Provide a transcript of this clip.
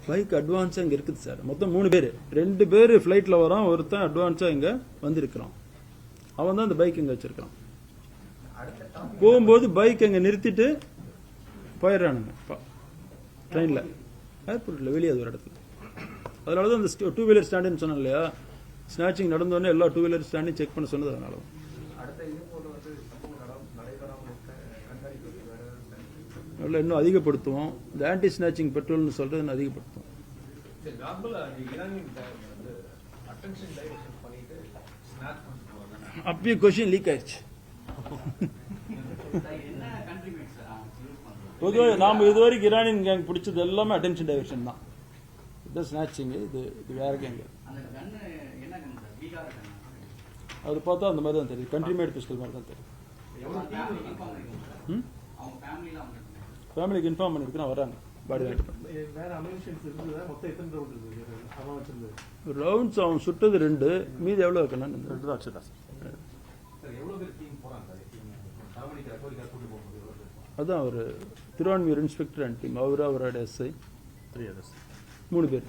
Bike அட்வான்ஸாக இங்கே இருக்குது சார். மொத்தம் 3 பேர், 2 பேர் ஃப்ளைட்டில் வரான், ஒருத்தன் அட்வான்ஸாக இங்கே வந்திருக்கிறான். அவன் தான் அந்த பைக் இங்கே வச்சிருக்கான். போகும்போது பைக் அங்கே நிறுத்திட்டு போயிடுறானுங்க ட்ரெயினில், ஏர்போர்ட்டில் வெளியே அது ஒரு இடத்துல. அதனால தான் அந்த 2 வீலர் ஸ்டாண்டுன்னு சொன்னேன் இல்லையா, ஸ்நாச்சிங் நடந்தோடனே எல்லா 2 வீலர் ஸ்டாண்டையும் செக் பண்ண சொன்னது அதனால தான். நல்லா இன்னும் அதிகப்படுத்துவோம். இந்த ஆன்டி ஸ்நாச்சிங் பெட்ரோல்னு சொல்றது இன்னும் அதிகப்படுத்துவோம். அப்பயே கொஸ்டின் லீக் ஆயிடுச்சு. பொதுவாக நாம் இதுவரைக்கும் ஈரானியன் கேங் பிடிச்சது எல்லாமே அட்டென்ஷன் டைவர்ஷன் தான். இது ஸ்நாச்சிங், இது வேற கேங். அது பார்த்தா அந்த மாதிரி தான் தெரியுது, கண்ட்ரி மேட் பிஸ்டல் மாதிரி தான் தெரியும். ஃபேமிலிக்கு இன்ஃபார்ம் பண்ணிருக்கா வராங்க. பாடி ரவுண்ட்ஸ் அவன் சுட்டது 2, மீது எவ்வளோ இருக்கணும்? 2 தான் வச்சுதான். அதான் ஒரு திருவான்மியூர் இன்ஸ்பெக்டர் அண்ட் டீம், அவரோட எஸ்ஐ 3 பேர்.